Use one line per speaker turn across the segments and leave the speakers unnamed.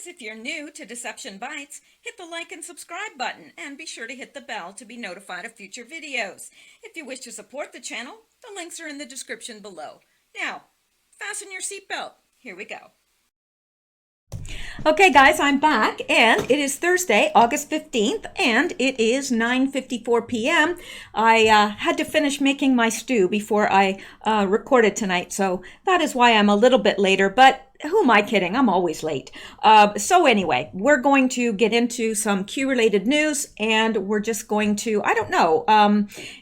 guys, if you're new to Deception Bytes, hit the like and subscribe button and be sure to hit the bell to be notified of future videos. If you wish to support the channel, the links are in the description below. Now, fasten your seatbelt. Here we go. Okay guys, I'm back and it is Thursday, August 15th and it is 9:54 p.m. I had to finish making my stew before I recorded tonight, so that is why I'm a little bit later, but who am I kidding? I'm always late. So anyway, we're going to get into some Q-related news and we're just going to, I don't know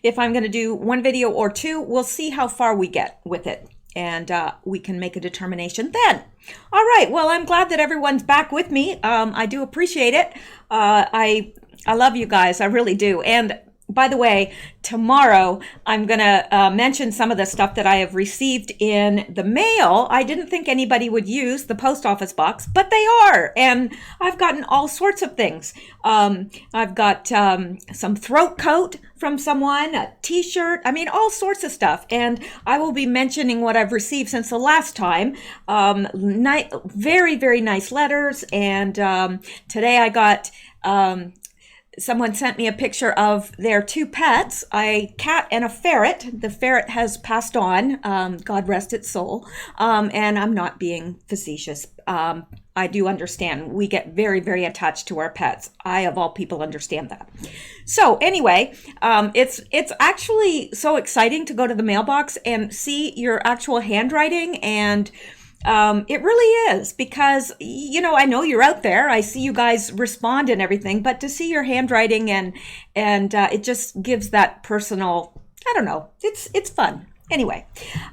if I'm going to do one video or two. We'll see how far we get with it. And we can make a determination then. All right, well, I'm glad that everyone's back with me. I do appreciate it. I love you guys, I really do. And by the way, tomorrow I'm gonna mention some of the stuff that I have received in the mail. I didn't think anybody would use the post office box, but they are. And I've gotten all sorts of things. I've got some throat coat from someone, a t-shirt, I mean, all sorts of stuff. And I will be mentioning what I've received since the last time. Very, very nice letters. And today I got, someone sent me a picture of their two pets, a cat and a ferret. The ferret has passed on, God rest its soul. And I'm not being facetious. I do understand. We get very, very attached to our pets. I, of all people, understand that. So anyway, it's actually so exciting to go to the mailbox and see your actual handwriting, and it really is, because, you know, I know you're out there. I see you guys respond and everything, but to see your handwriting and it just gives that personal, I don't know, it's fun. Anyway,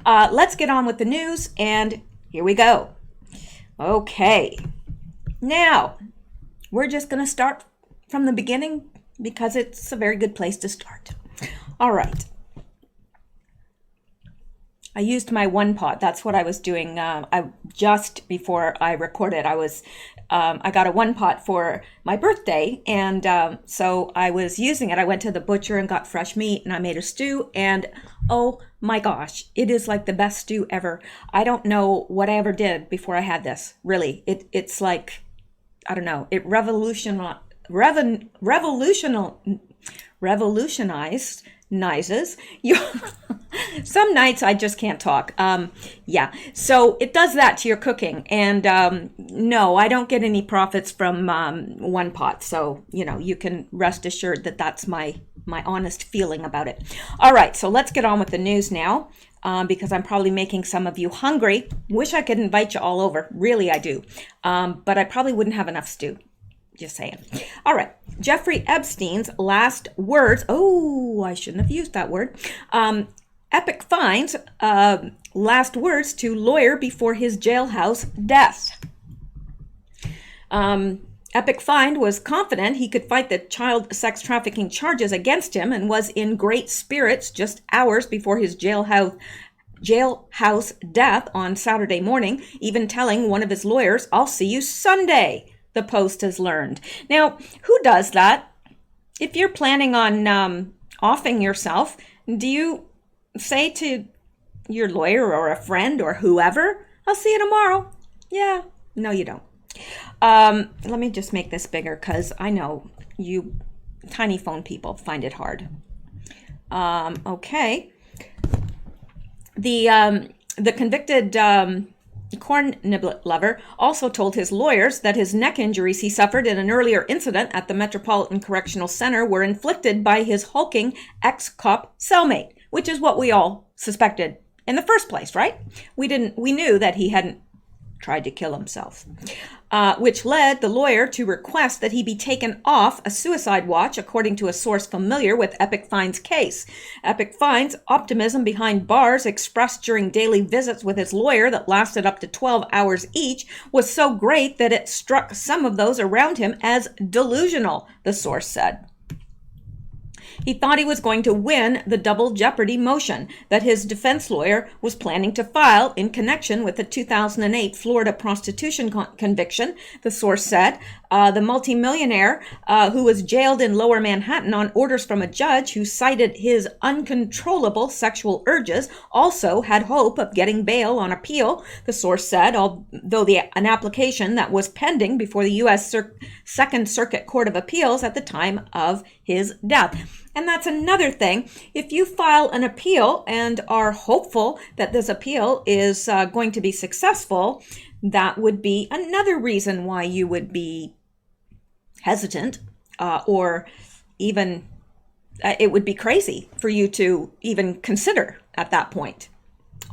let's get on with the news, and here we go. Okay, now we're just going to start from the beginning because it's a very good place to start. All right. I used my one pot. That's what I was doing. I just before I recorded, I got a one pot for my birthday, and so I was using it. I went to the butcher and got fresh meat, and I made a stew, and oh my gosh, it is like the best stew ever. I don't know what I ever did before I had this. Really, it's like, I don't know. It revolutionized you. Some nights I just can't talk. Yeah, so it does that to your cooking. And no, I don't get any profits from one pot. So, you know, you can rest assured that that's my honest feeling about it. All right, so let's get on with the news now, because I'm probably making some of you hungry. Wish I could invite you all over. Really, I do. But I probably wouldn't have enough stew. Just saying. All right. Jeffrey Epstein's last words. Oh, I shouldn't have used that word. Epic Fine's last words to lawyer before his jailhouse death. Epic Fine was confident he could fight the child sex trafficking charges against him and was in great spirits just hours before his jailhouse death on Saturday morning, even telling one of his lawyers, "I'll see you Sunday," the Post has learned. Now, who does that? If you're planning on offing yourself, do you say to your lawyer or a friend or whoever, "I'll see you tomorrow"? Yeah, no, you don't. Let me just make this bigger because I know you tiny phone people find it hard. Okay. The convicted corn niblet lover also told his lawyers that his neck injuries he suffered in an earlier incident at the Metropolitan Correctional Center were inflicted by his hulking ex-cop cellmate, which is what we all suspected in the first place, right? We knew that he hadn't tried to kill himself, which led the lawyer to request that he be taken off a suicide watch, according to a source familiar with Epic Fine's case. Epic Fine's optimism behind bars expressed during daily visits with his lawyer that lasted up to 12 hours each was so great that it struck some of those around him as delusional, the source said. He thought he was going to win the double jeopardy motion that his defense lawyer was planning to file in connection with the 2008 Florida prostitution conviction, the source said. The multimillionaire who was jailed in Lower Manhattan on orders from a judge who cited his uncontrollable sexual urges also had hope of getting bail on appeal, the source said, although an application that was pending before the U.S. Second Circuit Court of Appeals at the time of his death. And that's another thing. If you file an appeal and are hopeful that this appeal is going to be successful, that would be another reason why you would be hesitant, or even it would be crazy for you to even consider at that point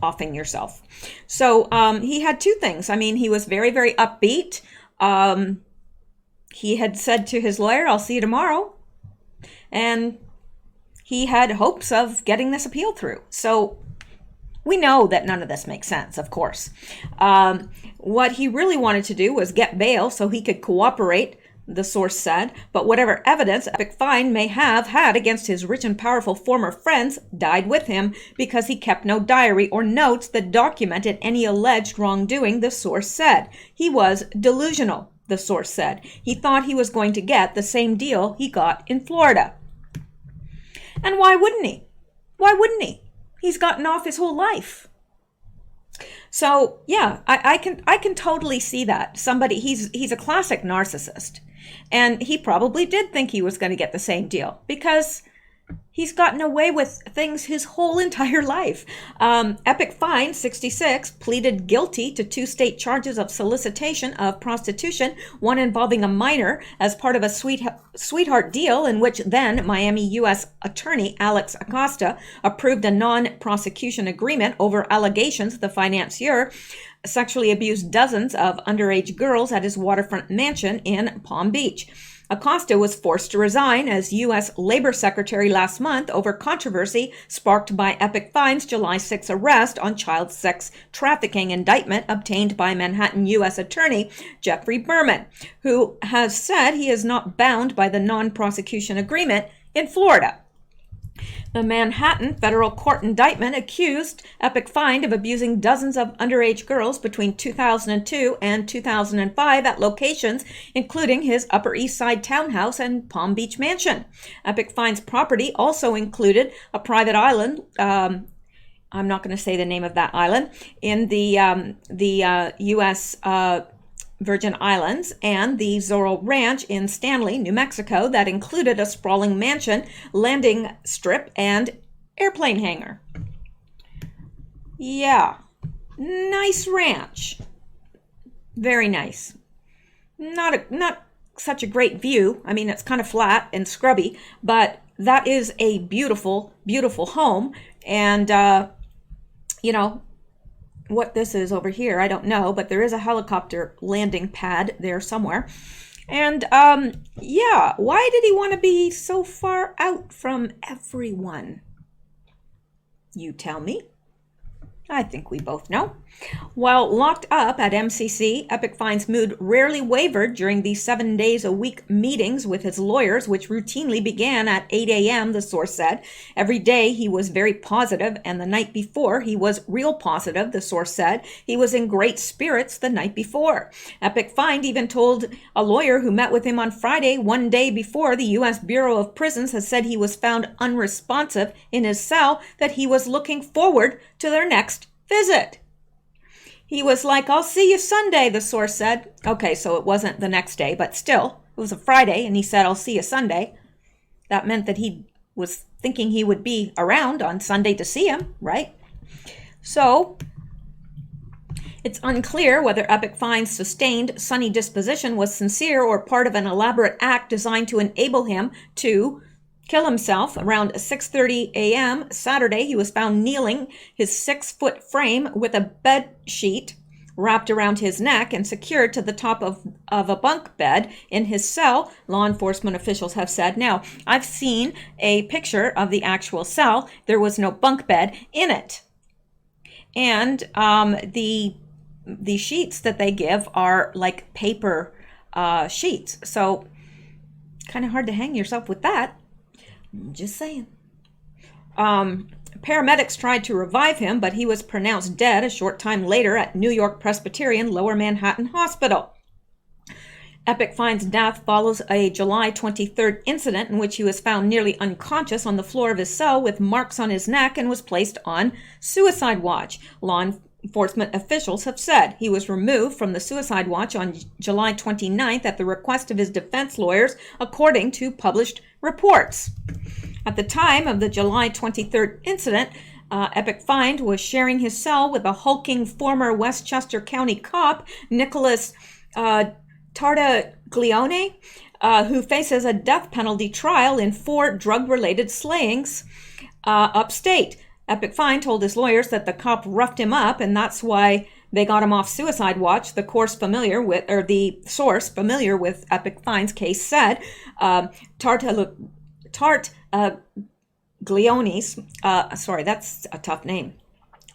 offing yourself. So he had two things. I mean, he was very, very upbeat. He had said to his lawyer, "I'll see you tomorrow." And he had hopes of getting this appeal through. So we know that none of this makes sense, of course. What he really wanted to do was get bail so he could cooperate, the source said, but whatever evidence Epic Fine may have had against his rich and powerful former friends died with him because he kept no diary or notes that documented any alleged wrongdoing, the source said. He was delusional, the source said. He thought he was going to get the same deal he got in Florida. And why wouldn't he? Why wouldn't he? He's gotten off his whole life. So yeah, I can totally see that. He's a classic narcissist. And he probably did think he was going to get the same deal because he's gotten away with things his whole entire life. Epic Fine, 66, pleaded guilty to 2 state charges of solicitation of prostitution, one involving a minor as part of a sweetheart deal in which then Miami U.S. Attorney Alex Acosta approved a non-prosecution agreement over allegations the financier sexually abused dozens of underage girls at his waterfront mansion in Palm Beach. Acosta was forced to resign as U.S. Labor Secretary last month over controversy sparked by Epic Fine's July 6 arrest on child sex trafficking indictment obtained by Manhattan U.S. Attorney Jeffrey Berman, who has said he is not bound by the non-prosecution agreement in Florida. The Manhattan federal court indictment accused Epic Fine of abusing dozens of underage girls between 2002 and 2005 at locations including his Upper East Side townhouse and Palm Beach mansion. Epic Fine's property also included a private island, I'm not going to say the name of that island, in the U.S. Virgin Islands, and the Zorro Ranch in Stanley, New Mexico, that included a sprawling mansion, landing strip, and airplane hangar. Yeah, nice ranch. Very nice. Not such a great view. I mean, it's kind of flat and scrubby, but that is a beautiful, beautiful home. And, what this is over here, I don't know, but there is a helicopter landing pad there somewhere. And yeah, why did he want to be so far out from everyone? You tell me. I think we both know. While locked up at MCC, Epic Fine's mood rarely wavered during the 7 days a week meetings with his lawyers, which routinely began at 8 a.m., the source said. Every day he was very positive, and the night before he was real positive, the source said. He was in great spirits the night before. Epic Fine even told a lawyer who met with him on Friday, one day before the U.S. Bureau of Prisons has said he was found unresponsive in his cell, that he was looking forward to their next visit. He was like, "I'll see you Sunday," the source said. Okay, so it wasn't the next day, but still, it was a Friday, and he said, "I'll see you Sunday." That meant that he was thinking he would be around on Sunday to see him, right? So it's unclear whether Epic Fine's sustained sunny disposition was sincere or part of an elaborate act designed to enable him to kill himself. Around 6:30 a.m. Saturday, he was found kneeling, his 6-foot frame with a bed sheet wrapped around his neck and secured to the top of a bunk bed in his cell, law enforcement officials have said. Now, I've seen a picture of the actual cell. There was no bunk bed in it. And the sheets that they give are like paper sheets. So kind of hard to hang yourself with that. Just saying. Paramedics tried to revive him, but he was pronounced dead a short time later at New York Presbyterian Lower Manhattan Hospital. Epic Fine's death follows a July 23rd incident in which he was found nearly unconscious on the floor of his cell with marks on his neck and was placed on suicide watch. Law enforcement officials have said he was removed from the suicide watch on July 29th at the request of his defense lawyers, according to published reports. At the time of the July 23rd incident, Epic Fine was sharing his cell with a hulking former Westchester County cop, Nicholas Tartaglione, who faces a death penalty trial in 4 drug-related slayings upstate. Epic Fine told his lawyers that the cop roughed him up, and that's why they got him off suicide watch. The source familiar with Epic Fine's case said Tartaglione's, that's a tough name,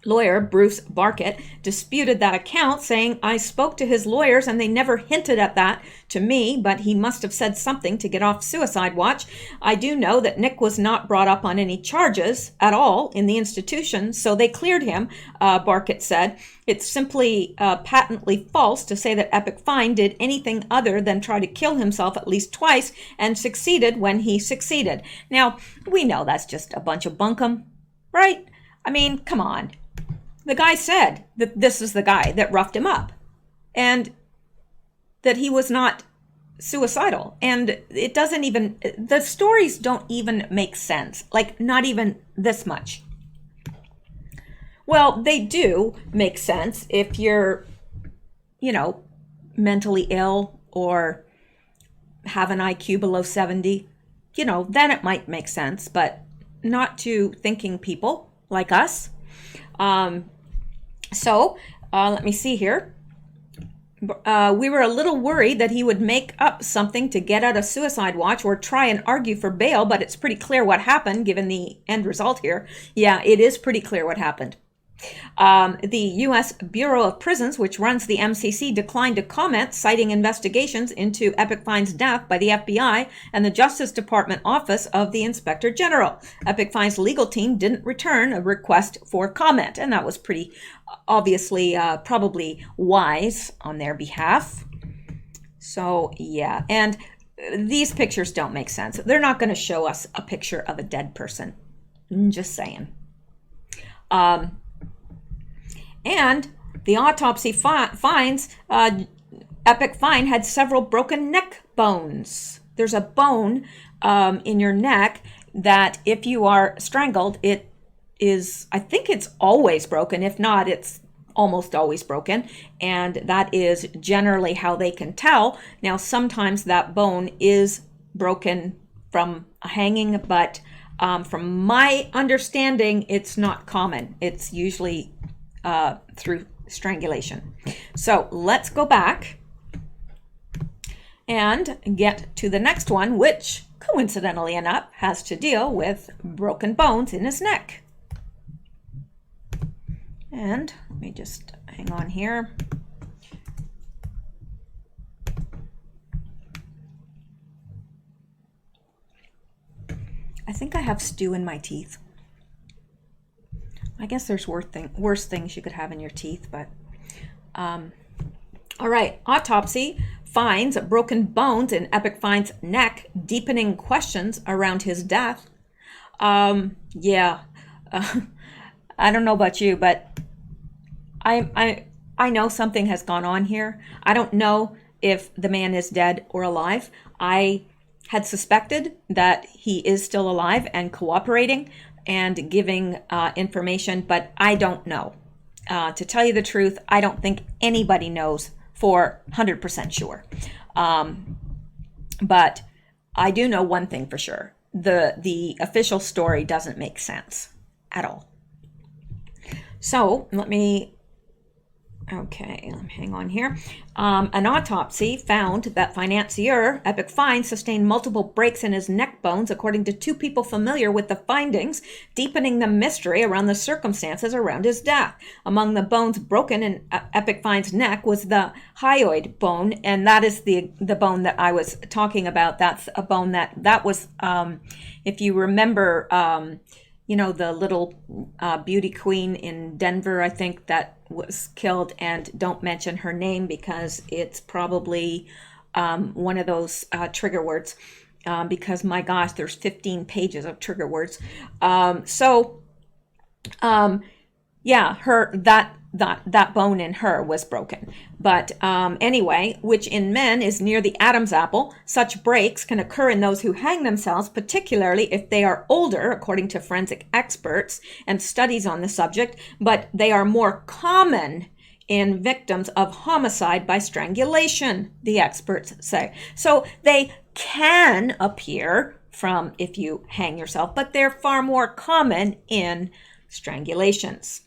lawyer Bruce Barkett disputed that account, saying, "I spoke to his lawyers and they never hinted at that to me, but he must have said something to get off suicide watch. I do know that Nick was not brought up on any charges at all in the institution, so they cleared him," Barkett said. "It's simply patently false to say that Epic Fine did anything other than try to kill himself at least twice and succeeded when he succeeded." Now, we know that's just a bunch of bunkum, right? I mean, come on. The guy said that this is the guy that roughed him up and that he was not suicidal. And it doesn't even, the stories don't even make sense, like not even this much. Well, they do make sense if you're, mentally ill or have an IQ below 70, then it might make sense, but not to thinking people like us. Let me see here. We were a little worried that he would make up something to get out of suicide watch or try and argue for bail, but it's pretty clear what happened given the end result here. Yeah, it is pretty clear what happened. The U.S. Bureau of Prisons, which runs the MCC, declined to comment, citing investigations into Epic Fine's death by the FBI and the Justice Department Office of the Inspector General. Epic Fine's legal team didn't return a request for comment, and that was pretty obviously probably wise on their behalf. So, yeah, and these pictures don't make sense. They're not going to show us a picture of a dead person. Just saying. And the autopsy finds Epic Fine had several broken neck bones. There's a bone in your neck that if you are strangled, it is, I think it's always broken. If not, it's almost always broken. And that is generally how they can tell. Now, sometimes that bone is broken from a hanging, but from my understanding, it's not common. It's usually through strangulation. So let's go back and get to the next one, which coincidentally enough has to deal with broken bones in his neck. And let me just hang on here. I think I have stew in my teeth. I guess there's worse things you could have in your teeth, but all right. Autopsy finds broken bones in Epic Fine's neck, deepening questions around his death. I don't know about you, but I know something has gone on here. I don't know if the man is dead or alive. I had suspected that he is still alive and cooperating and giving information, but I don't know. To tell you the truth, I don't think anybody knows for 100% sure. But I do know one thing for sure. The official story doesn't make sense at all. So hang on here. An autopsy found that financier Epic Fine sustained multiple breaks in his neck bones, according to 2 people familiar with the findings, deepening the mystery around the circumstances around his death. Among the bones broken in Epic Fine's neck was the hyoid bone, and that is the bone that I was talking about. That's a bone that was, if you remember, the little beauty queen in Denver, I think, that was killed, and don't mention her name because it's probably one of those trigger words, because my gosh, there's 15 pages of trigger words. Yeah, that bone in her was broken. But anyway, which in men is near the Adam's apple. Such breaks can occur in those who hang themselves, particularly if they are older, according to forensic experts and studies on the subject, but they are more common in victims of homicide by strangulation, the experts say. So they can appear from if you hang yourself, but they're far more common in strangulations,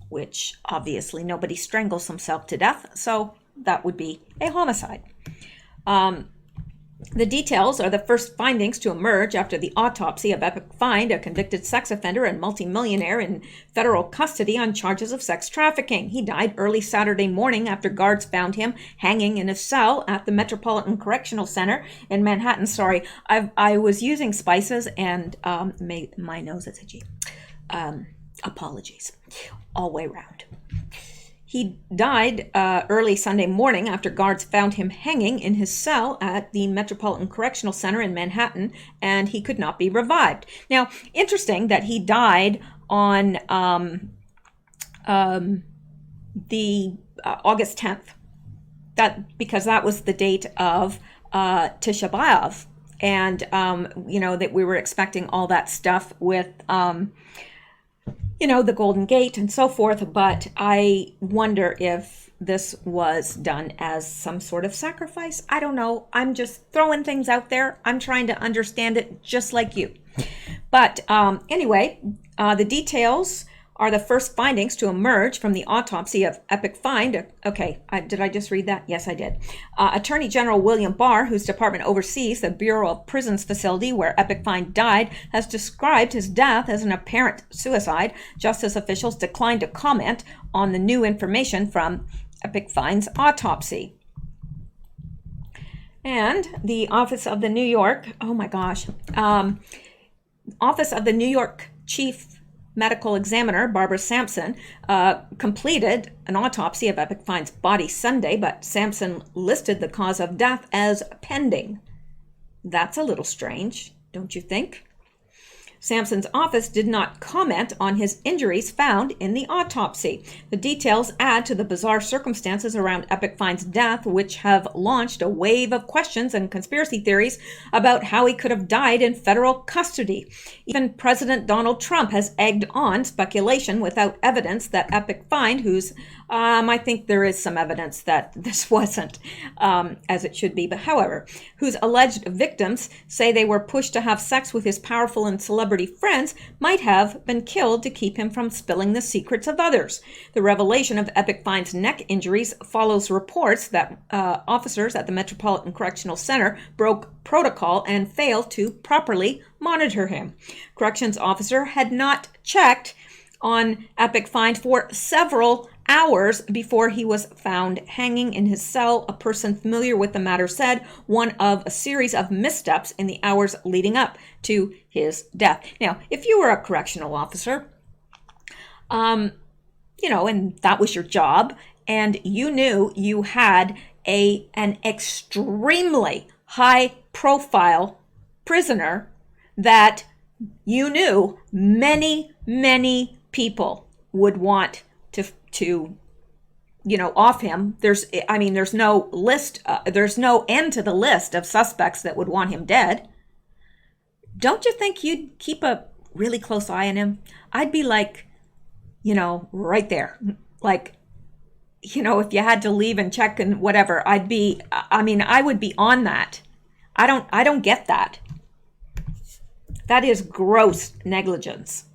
which obviously nobody strangles himself to death, so that would be a homicide. The details are the first findings to emerge after the autopsy of Epic Find, a convicted sex offender and multimillionaire in federal custody on charges of sex trafficking. He died early Saturday morning after guards found him hanging in a cell at the Metropolitan Correctional Center in Manhattan. Sorry, I was using spices and my nose is itchy. Apologies, all way round. He died early Sunday morning after guards found him hanging in his cell at the Metropolitan Correctional Center in Manhattan, and he could not be revived. Now, interesting that he died on the August 10th, because that was the date of Tisha B'Av, and that we were expecting all that stuff with the Golden Gate and so forth, but I wonder if this was done as some sort of sacrifice. I don't know. I'm just throwing things out there. I'm trying to understand it just like you. But anyway, the details are the first findings to emerge from the autopsy of Epic Find. Okay, did I just read that? Yes, I did. Attorney General William Barr, whose department oversees the Bureau of Prisons facility where Epic Find died, has described his death as an apparent suicide. Justice officials declined to comment on the new information from Epic Find's autopsy. And the Office of the New York, Office of the New York Chief Medical Examiner Barbara Sampson completed an autopsy of Epic Find's body Sunday, but Sampson listed the cause of death as pending. That's a little strange, don't you think? Sampson's office did not comment on his injuries found in the autopsy. The details add to the bizarre circumstances around Epic Find's death, which have launched a wave of questions and conspiracy theories about how he could have died in federal custody. Even President Donald Trump has egged on speculation without evidence that Epic Find, whose I think there is some evidence that this wasn't as it should be, but however, whose alleged victims say they were pushed to have sex with his powerful and celebrity friends, might have been killed to keep him from spilling the secrets of others. The revelation of Epic Find's neck injuries follows reports that officers at the Metropolitan Correctional Center broke protocol and failed to properly monitor him. Corrections officer had not checked on Epic Find for several hours before he was found hanging in his cell. A person familiar with the matter said one of a series of missteps in the hours leading up to his death. Now, if you were a correctional officer, and that was your job, and you knew you had an extremely high-profile prisoner that you knew many, many people would want to off him. There's no list. There's no end to the list of suspects that would want him dead. Don't you think you'd keep a really close eye on him? I'd be like, right there. Like, if you had to leave and check and whatever, I would be on that. I don't get that. That is gross negligence.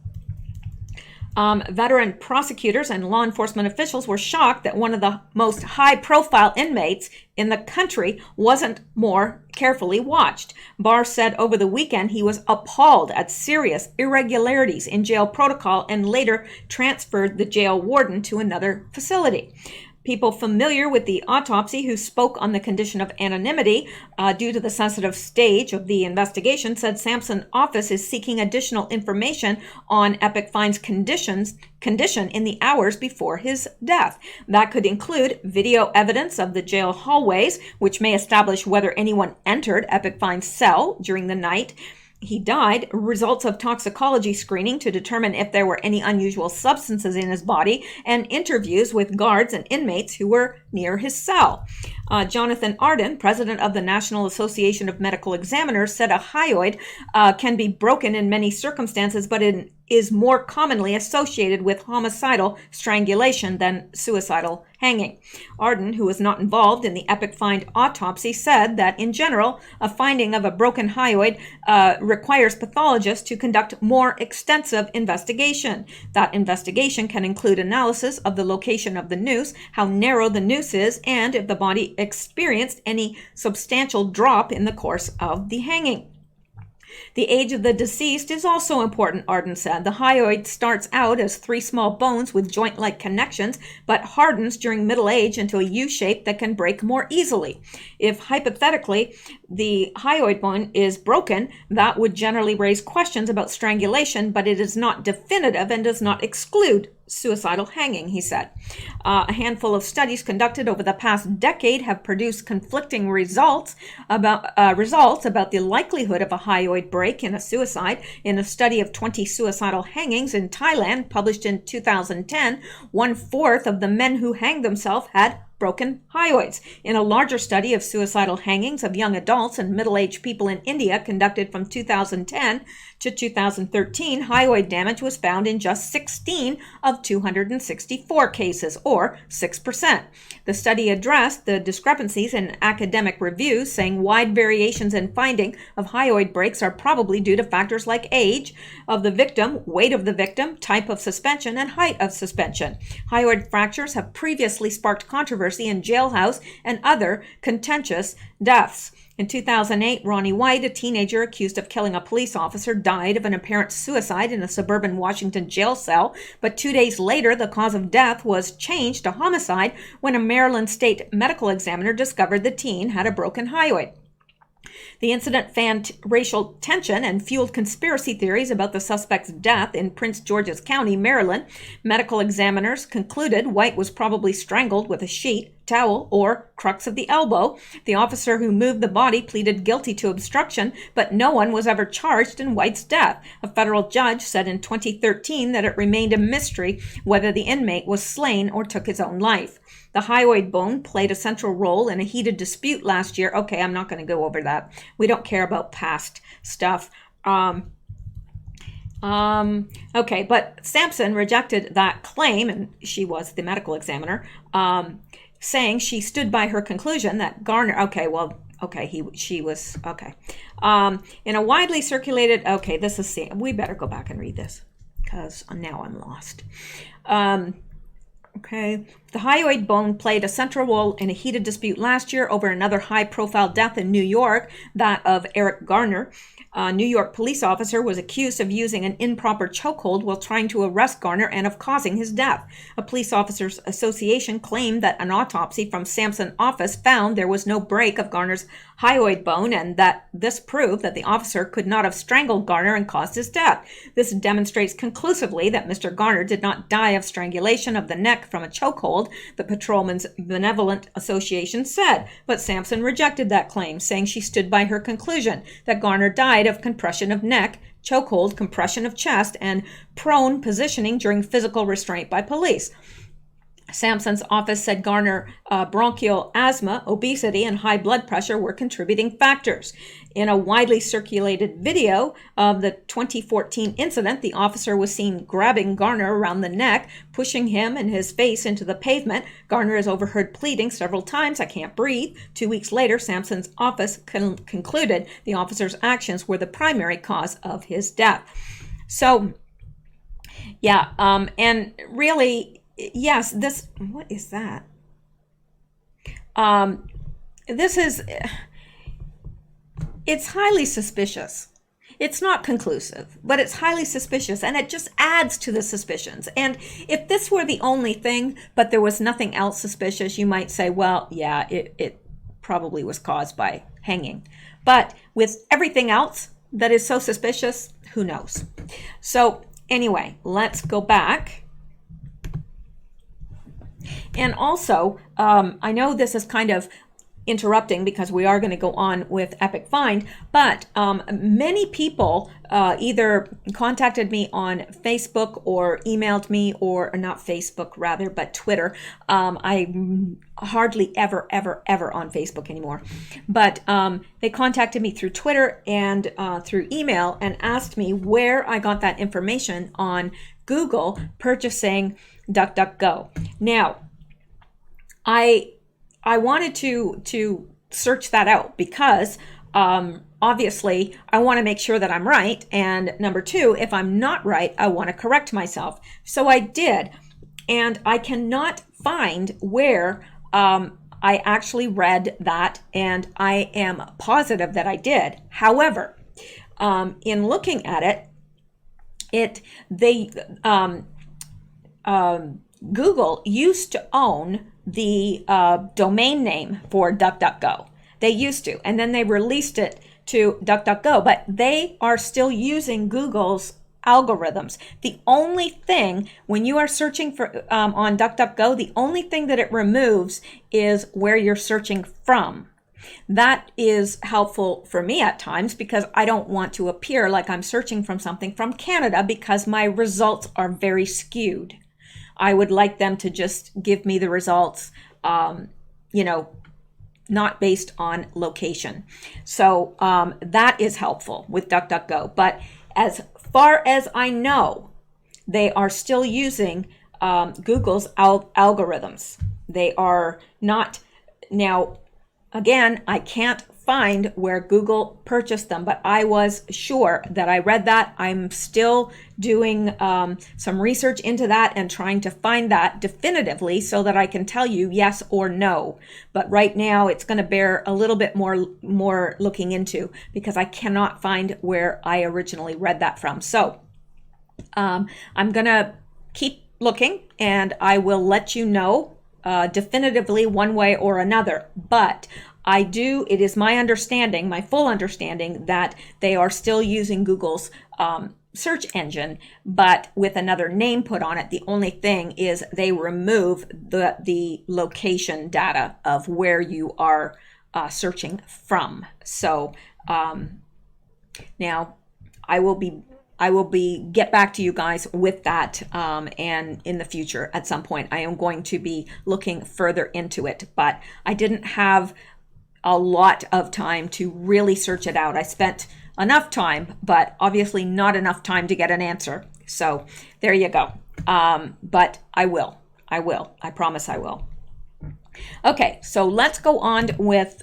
Veteran prosecutors and law enforcement officials were shocked that one of the most high-profile inmates in the country wasn't more carefully watched. Barr said over the weekend he was appalled at serious irregularities in jail protocol and later transferred the jail warden to another facility. People familiar with the autopsy who spoke on the condition of anonymity due to the sensitive stage of the investigation said Sampson's office is seeking additional information on Epic Fine's condition in the hours before his death. That could include video evidence of the jail hallways, which may establish whether anyone entered Epic Fine's cell during the night he died, results of toxicology screening to determine if there were any unusual substances in his body, and interviews with guards and inmates who were near his cell. Jonathan Arden, president of the National Association of Medical Examiners, said a hyoid can be broken in many circumstances, but it is more commonly associated with homicidal strangulation than suicidal hanging. Arden, who was not involved in the Epic Find autopsy, said that in general, a finding of a broken hyoid requires pathologists to conduct more extensive investigation. That investigation can include analysis of the location of the noose, how narrow the noose is, and if the body experienced any substantial drop in the course of the hanging. The age of the deceased is also important, Arden said. The hyoid starts out as 3 small bones with joint-like connections, but hardens during middle age into a U-shape that can break more easily. If, hypothetically, the hyoid bone is broken, that would generally raise questions about strangulation, but it is not definitive and does not exclude suicidal hanging, he said. A handful of studies conducted over the past decade have produced conflicting results about the likelihood of a hyoid break in a suicide. In a study of 20 suicidal hangings in Thailand, published in 2010, 1/4 of the men who hanged themselves had broken hyoids. In a larger study of suicidal hangings of young adults and middle-aged people in India, conducted from 2010 to 2013, hyoid damage was found in just 16 of 264 cases, or 6%. The study addressed the discrepancies in academic reviews, saying wide variations in finding of hyoid breaks are probably due to factors like age of the victim, weight of the victim, type of suspension, and height of suspension. Hyoid fractures have previously sparked controversy in jailhouse and other contentious deaths. In 2008, Ronnie White, a teenager accused of killing a police officer, died of an apparent suicide in a suburban Washington jail cell, but 2 days later, the cause of death was changed to homicide when a Maryland state medical examiner discovered the teen had a broken hyoid. The incident fanned racial tension and fueled conspiracy theories about the suspect's death in Prince George's County, Maryland. Medical examiners concluded White was probably strangled with a sheet, towel, or crux of the elbow. The officer who moved the body pleaded guilty to obstruction, but no one was ever charged in White's death. A federal judge said in 2013 that it remained a mystery whether the inmate was slain or took his own life. The hyoid bone played a central role in a heated dispute last year. Okay, I'm not going to go over that. We don't care about past stuff. Okay, but Sampson rejected that claim, and she was the medical examiner, saying she stood by her conclusion that Garner, in a widely circulated, we better go back and read this, because now I'm lost. The hyoid bone played a central role in a heated dispute last year over another high-profile death in New York, that of Eric Garner. A New York police officer was accused of using an improper chokehold while trying to arrest Garner and of causing his death. A police officers association claimed that an autopsy from Sampson's office found there was no break of Garner's hyoid bone, and that this proved that the officer could not have strangled Garner and caused his death. This demonstrates conclusively that Mr. Garner did not die of strangulation of the neck from a chokehold, the Patrolmen's Benevolent Association said, but Sampson rejected that claim, saying she stood by her conclusion that Garner died of compression of neck, chokehold, compression of chest, and prone positioning during physical restraint by police. Sampson's office said Garner bronchial asthma, obesity, and high blood pressure were contributing factors. In a widely circulated video of the 2014 incident, the officer was seen grabbing Garner around the neck, pushing him and his face into the pavement. Garner is overheard pleading several times, "I can't breathe." 2 weeks later, Sampson's office concluded the officer's actions were the primary cause of his death. So, yeah, and really, yes, this, what is that? This is, it's highly suspicious. It's not conclusive, but it's highly suspicious, and it just adds to the suspicions. And if this were the only thing, but there was nothing else suspicious, you might say, well, yeah, it probably was caused by hanging. But with everything else that is so suspicious, who knows? So anyway, let's go back. And also, I know this is kind of interrupting because we are going to go on with Epic Find, but many people either contacted me on Facebook or emailed me, or not Facebook rather, but Twitter. I hardly ever on Facebook anymore, but they contacted me through Twitter and through email and asked me where I got that information on Google purchasing DuckDuckGo. Now, I wanted to search that out because obviously I want to make sure that I'm right. And number two, if I'm not right, I want to correct myself. So I did. And I cannot find where I actually read that. And I am positive that I did. However, in looking at it, Google used to own the domain name for DuckDuckGo. They used to, and then they released it to DuckDuckGo, but they are still using Google's algorithms. The only thing, when you are searching for on DuckDuckGo, the only thing that it removes is where you're searching from. That is helpful for me at times because I don't want to appear like I'm searching from something from Canada because my results are very skewed. I would like them to just give me the results, not based on location. So that is helpful with DuckDuckGo. But as far as I know, they are still using Google's algorithms. They are not. Now, again, I can't find where Google purchased them, but I was sure that I read that. I'm still doing some research into that and trying to find that definitively so that I can tell you yes or no. But right now it's going to bear a little bit more looking into because I cannot find where I originally read that from. So I'm going to keep looking and I will let you know definitively one way or another. But it is my understanding, my full understanding, that they are still using Google's search engine, but with another name put on it. The only thing is they remove the location data of where you are searching from. So now I will get back to you guys with that, and in the future at some point I am going to be looking further into it, but I didn't have a lot of time to really search it out. I spent enough time, but obviously not enough time to get an answer. So there you go. But I will. I promise I will. Okay, so let's go on with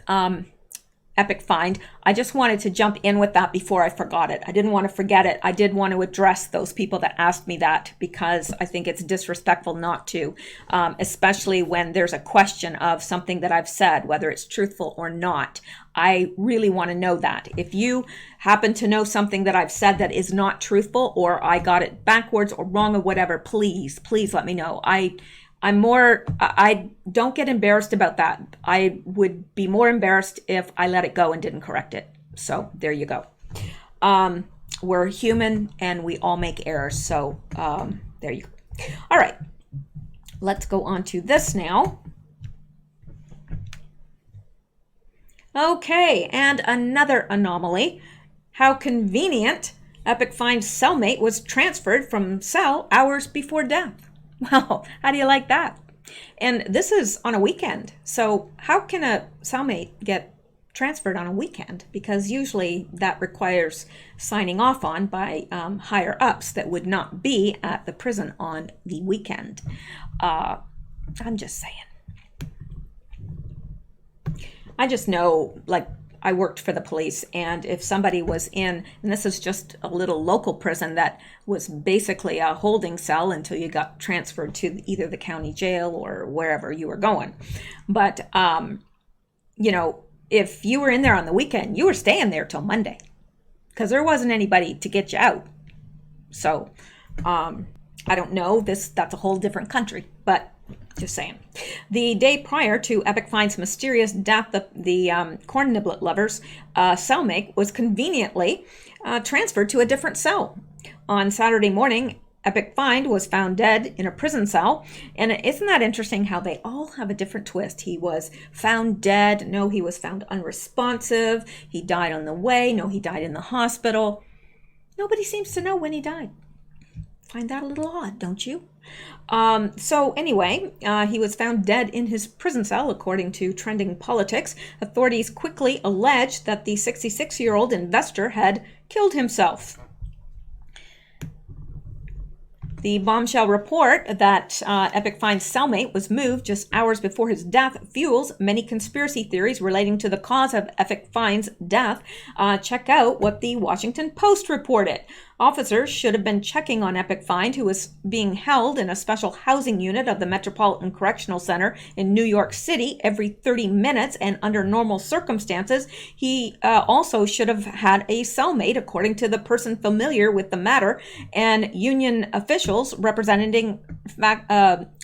Epic Find. I just wanted to jump in with that before I forgot it. I didn't want to forget it. I did want to address those people that asked me that because I think it's disrespectful not to, especially when there's a question of something that I've said, whether it's truthful or not. I really want to know that. If you happen to know something that I've said that is not truthful, or I got it backwards or wrong or whatever, please let me know. I don't get embarrassed about that. I would be more embarrassed if I let it go and didn't correct it. So there you go. We're human and we all make errors. So there you go. All right, let's go on to this now. Okay, and another anomaly. How convenient. Epic Find's cellmate was transferred from cell hours before death. Well, how do you like that? And this is on a weekend. So how can a cellmate get transferred on a weekend? Because usually that requires signing off on by higher ups that would not be at the prison on the weekend. I'm just saying. I just know, like, I worked for the police, and if somebody was in, and this is just a little local prison that was basically a holding cell until you got transferred to either the county jail or wherever you were going. But, if you were in there on the weekend, you were staying there till Monday. because there wasn't anybody to get you out. So I don't know, that's a whole different country, but just saying. The day prior to Epic Fine's mysterious death, the corn niblet lover's cellmate was conveniently transferred to a different cell. On Saturday morning, Epic Fine was found dead in a prison cell. And isn't that interesting how they all have a different twist? He was found dead. No, he was found unresponsive. He died on the way. No, he died in the hospital. Nobody seems to know when he died. Find that a little odd, don't you? So anyway, he was found dead in his prison cell, according to Trending Politics. Authorities quickly alleged that the 66-year-old investor had killed himself. The bombshell report that Epic Fine's cellmate was moved just hours before his death fuels many conspiracy theories relating to the cause of Epic Fine's death. Check out what the Washington Post reported. Officers should have been checking on Epic Fine, who was being held in a special housing unit of the Metropolitan Correctional Center in New York City every 30 minutes, and under normal circumstances, he also should have had a cellmate, according to the person familiar with the matter, and union officials representing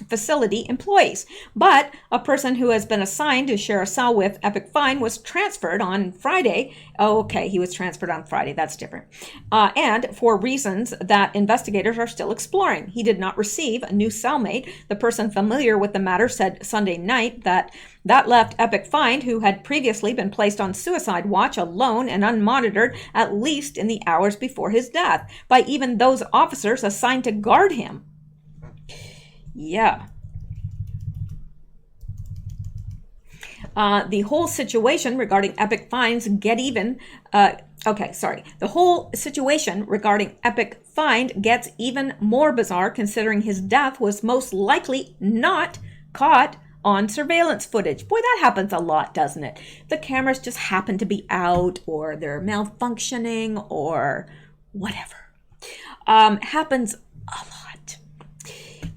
facility employees. But a person who has been assigned to share a cell with Epic Fine was transferred on Friday. Oh, okay, he was transferred on Friday. That's different. And for reasons that investigators are still exploring. He did not receive a new cellmate. The person familiar with the matter said Sunday night that left Epic Fine, who had previously been placed on suicide watch, alone and unmonitored, at least in the hours before his death, by even those officers assigned to guard him. Yeah. The whole situation regarding Epic Fine's the whole situation regarding Epic Fine gets even more bizarre, considering his death was most likely not caught on surveillance footage. Boy, that happens a lot, doesn't it? The cameras just happen to be out, or they're malfunctioning, or whatever. Happens a lot.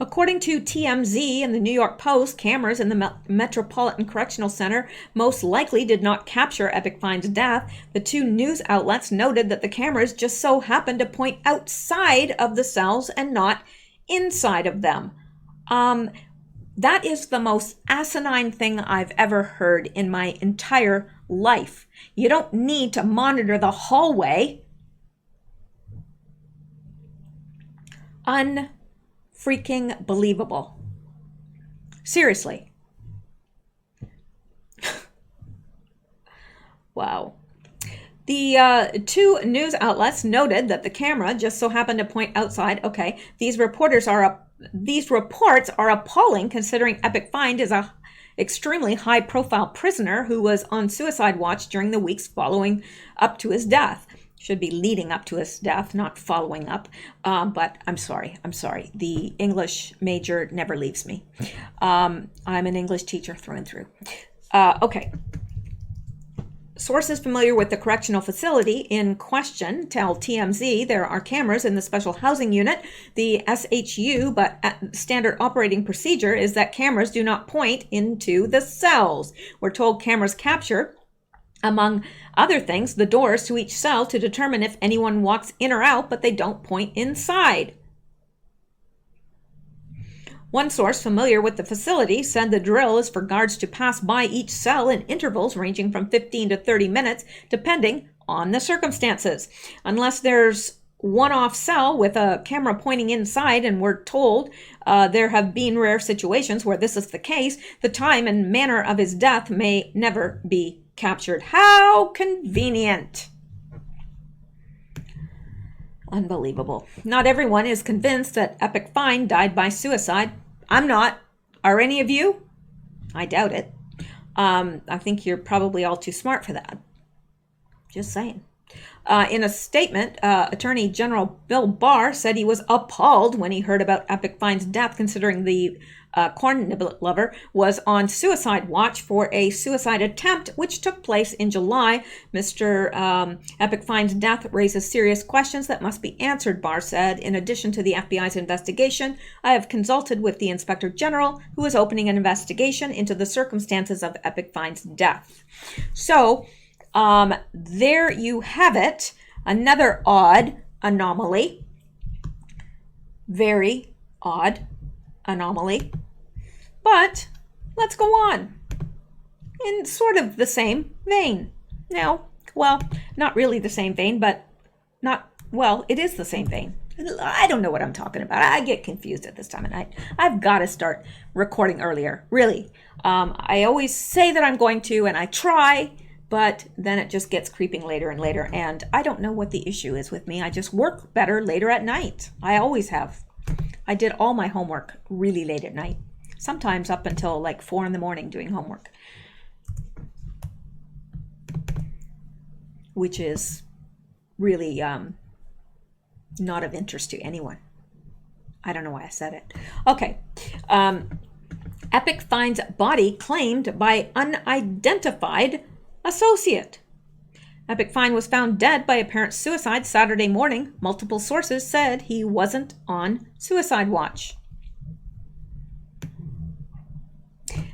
According to TMZ and the New York Post, cameras in the Metropolitan Correctional Center most likely did not capture Epic Fine's death. The two news outlets noted that the cameras just so happened to point outside of the cells and not inside of them. That is the most asinine thing I've ever heard in my entire life. You don't need to monitor the hallway. Freaking believable. Seriously. Wow. The two news outlets noted that the camera just so happened to point outside. Okay, these reports are appalling, considering Epic Fine is a extremely high-profile prisoner who was on suicide watch during the weeks following up to his death. Should be leading up to his death, not following up. But I'm sorry. The English major never leaves me. I'm an English teacher through and through. Okay. Sources familiar with the correctional facility in question tell TMZ there are cameras in the special housing unit, the SHU, but standard operating procedure is that cameras do not point into the cells. We're told cameras capture, among other things, the doors to each cell to determine if anyone walks in or out, but they don't point inside. One source familiar with the facility said the drill is for guards to pass by each cell in intervals ranging from 15 to 30 minutes, depending on the circumstances. Unless there's one-off cell with a camera pointing inside, and we're told there have been rare situations where this is the case, the time and manner of his death may never be captured. How convenient. Unbelievable. Not everyone is convinced that Epic Fine died by suicide. I'm not. Are any of you? I doubt it. I think you're probably all too smart for that. Just saying. In a statement, Attorney General Bill Barr said he was appalled when he heard about Epic Fine's death, considering the corn niblet lover was on suicide watch for a suicide attempt, which took place in July. Mr. Epic Fine's death raises serious questions that must be answered, Barr said. In addition to the FBI's investigation, I have consulted with the Inspector General, who is opening an investigation into the circumstances of Epic Fine's death. So, there you have it. Another odd anomaly. Very odd anomaly. But let's go on in sort of the same vein. Now, well, not really the same vein, but it is the same vein. I don't know what I'm talking about. I get confused at this time of night. I've got to start recording earlier, really. I always say that I'm going to, and I try, but then it just gets creeping later and later, and I don't know what the issue is with me. I just work better later at night. I always have. I did all my homework really late at night, sometimes up until like 4 in the morning doing homework, which is really not of interest to anyone. I don't know why I said it. Okay. Epic finds body claimed by unidentified associate. Epic Fine was found dead by apparent suicide Saturday morning. Multiple sources said he wasn't on suicide watch.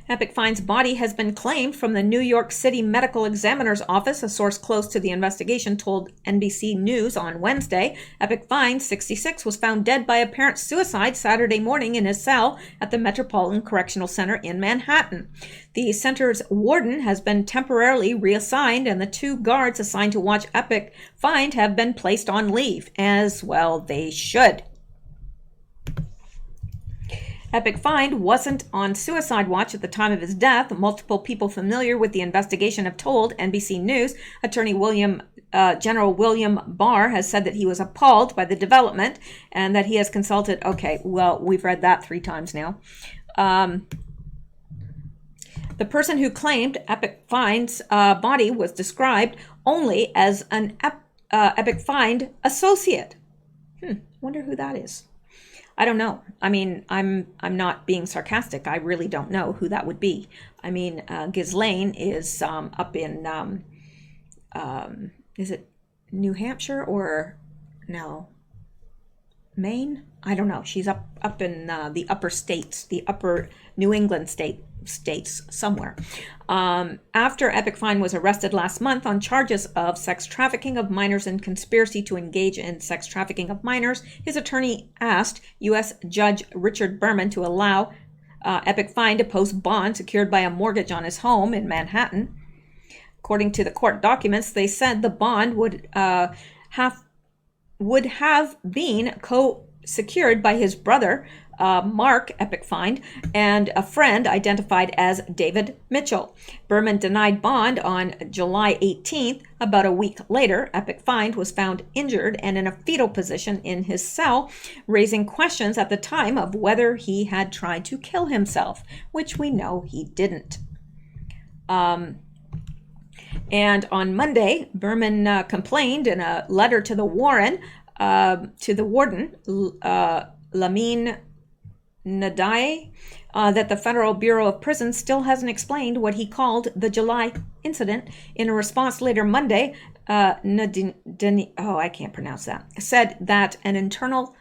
Epic Fine's body has been claimed from the New York City Medical Examiner's Office. A source close to the investigation told NBC News on Wednesday. Epic Fine, 66, was found dead by apparent suicide Saturday morning in his cell at the Metropolitan Correctional Center in Manhattan. The center's warden has been temporarily reassigned, and the 2 guards assigned to watch Epic Fine have been placed on leave, as well they should. Epic Find wasn't on suicide watch at the time of his death. Multiple people familiar with the investigation have told NBC News. Attorney General William Barr has said that he was appalled by the development and that he has consulted. Okay, well, we've read that 3 times now. The person who claimed Epic Find's body was described only as an Epic Find associate. Wonder who that is. I don't know. I mean, I'm not being sarcastic. I really don't know who that would be. I mean, Ghislaine is up in, is it New Hampshire or no, Maine? I don't know. She's up in the upper states, the upper New England states somewhere. After Epic Fine was arrested last month on charges of sex trafficking of minors and conspiracy to engage in sex trafficking of minors, his attorney asked U.S. Judge Richard Berman to allow Epic Fine to post bond secured by a mortgage on his home in Manhattan. According to the court documents, they said the bond would have been co-secured by his brother, Mark Epic Find, and a friend identified as David Mitchell. Berman denied bond on July 18th. About a week later, Epic Find was found injured and in a fetal position in his cell, raising questions at the time of whether he had tried to kill himself, which we know he didn't. And on Monday, Berman complained in a letter to the warden, Lamine Nadaye, that the Federal Bureau of Prisons still hasn't explained what he called the July incident. In a response later Monday, I can't pronounce that, said that an internal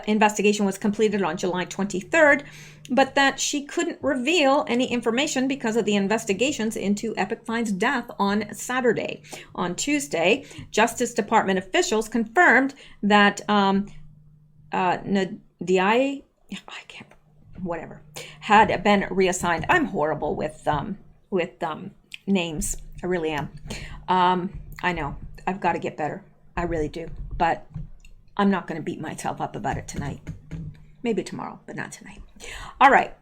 investigation was completed on July 23rd, but that she couldn't reveal any information because of the investigations into Epic Fine's death on Saturday. On Tuesday, Justice Department officials confirmed that Nadiai, had been reassigned. I'm horrible with names. I really am. I know. I've got to get better. I really do. But I'm not going to beat myself up about it tonight. Maybe tomorrow, but not tonight. All right.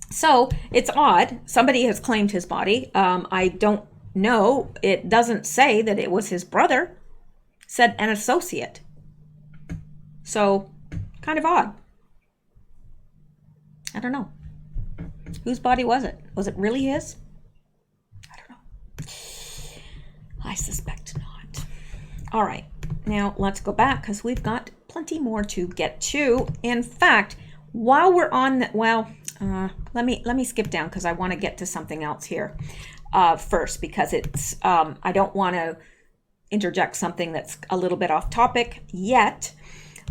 So it's odd. Somebody has claimed his body. I don't know. It doesn't say that it was his brother. It said an associate. So kind of odd. I don't know. Whose body was it? Was it really his? I don't know. I suspect not. All right. Now let's go back because we've got plenty more to get to. In fact, while we're on that, let me skip down because I want to get to something else here first, because it's I don't want to interject something that's a little bit off topic yet.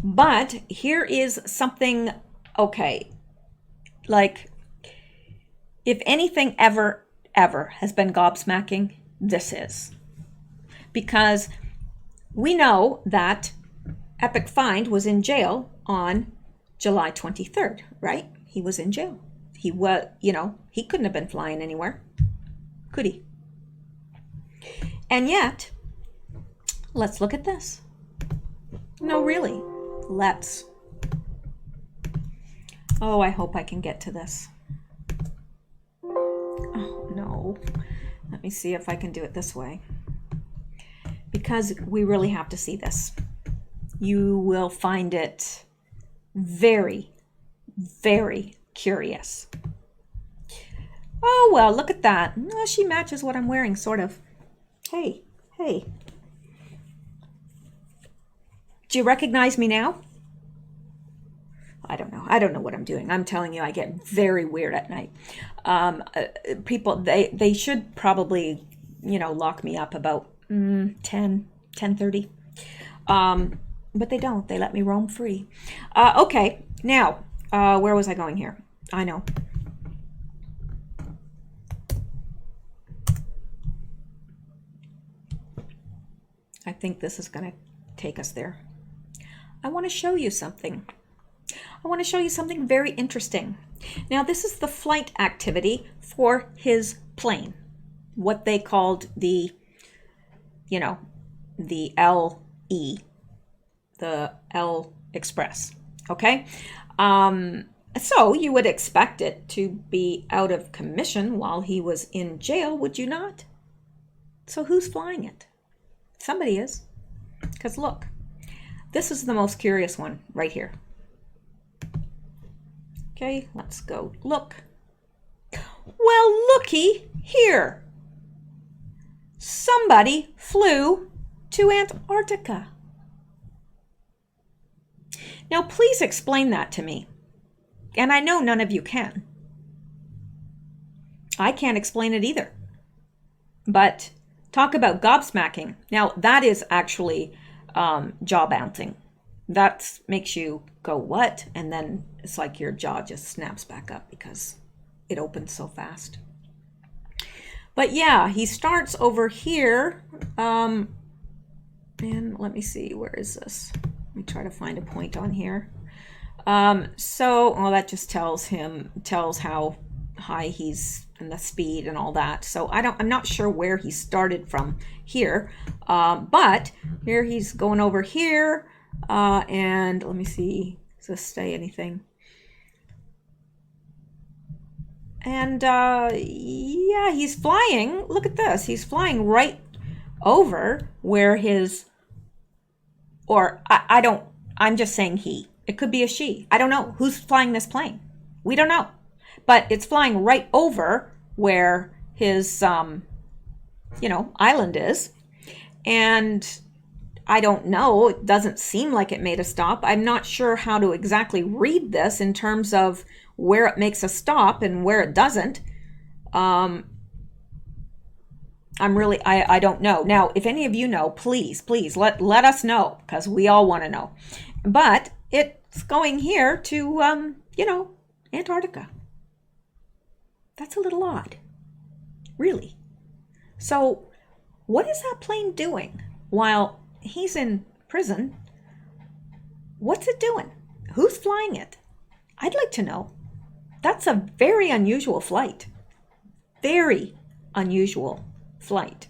But here is something, okay, like if anything ever has been gobsmacking, this is. Because we know that Epic Find was in jail on July 23rd, right? He was in jail. He was, he couldn't have been flying anywhere, could he? And yet, let's look at this. No, really, let's. Oh, I hope I can get to this. Oh, no. Let me see if I can do it this way. Because we really have to see this. You will find it very, very curious. Oh, well, look at that. Oh, she matches what I'm wearing, sort of. Hey, hey. Do you recognize me now? I don't know. I don't know what I'm doing. I'm telling you, I get very weird at night. People, they should probably, lock me up about 10:30. But they don't. They let me roam free. Okay. Now, where was I going here? I know. I think this is going to take us there. I want to show you something. I want to show you something very interesting. Now, this is the flight activity for his plane. What they called the, the LE, the L Express. Okay? So you would expect it to be out of commission while he was in jail, would you not? So who's flying it? Somebody is. Because look, this is the most curious one right here. Okay, let's go look. Well, looky here. Somebody flew to Antarctica. Now, please explain that to me. And I know none of you can. I can't explain it either. But talk about gobsmacking. Now, that is actually jaw bouncing. That makes you go, what? And then it's like your jaw just snaps back up because it opens so fast. But yeah, he starts over here. And let me see, where is this? Let me try to find a point on here. That just tells how high he's and the speed and all that. So I'm not sure where he started from here. But here he's going over here. And let me see, does this say anything? And yeah, he's flying. Look at this. He's flying right over where I'm just saying he. It could be a she. I don't know. Who's flying this plane? We don't know. But it's flying right over where his, island is. And I don't know. It doesn't seem like it made a stop. I'm not sure how to exactly read this in terms of where it makes a stop and where it doesn't. I don't know. Now, if any of you know, please let us know, because we all want to know. But it's going here to, Antarctica. That's a little odd. Really. So what is that plane doing while he's in prison? What's it doing? Who's flying it? I'd like to know. That's a very unusual flight. Very unusual flight.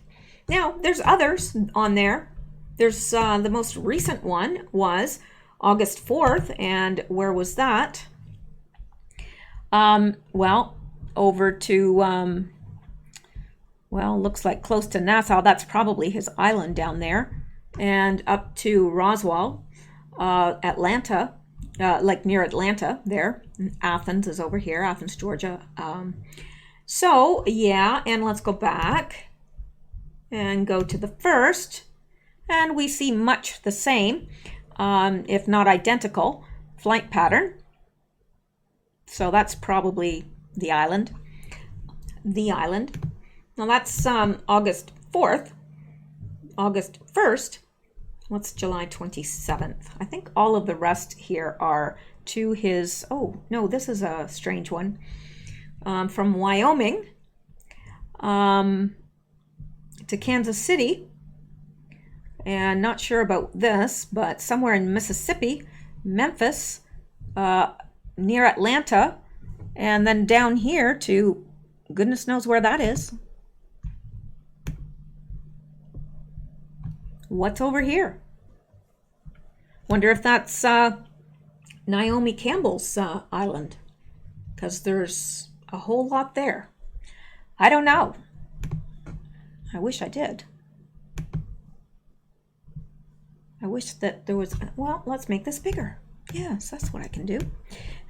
Now, there's others on there. There's the most recent one was August 4th. And where was that? Over to, looks like close to Nassau. That's probably his island down there. And up to Roswell, Atlanta, like near Atlanta there. Athens is over here, Athens, Georgia. And let's go back and go to the first. And we see much the same, if not identical, flight pattern. So that's probably the island. Now that's August 4th. August 1st. What's July 27th? I think all of the rest here are to his... Oh, no, this is a strange one. From Wyoming to Kansas City. And not sure about this, but somewhere in Mississippi, Memphis, near Atlanta, and then down here to goodness knows where that is. What's over here? Wonder if that's Naomi Campbell's island, because there's a whole lot there. I don't know. I wish I did. I wish that there was, well, let's make this bigger. Yes, that's what I can do.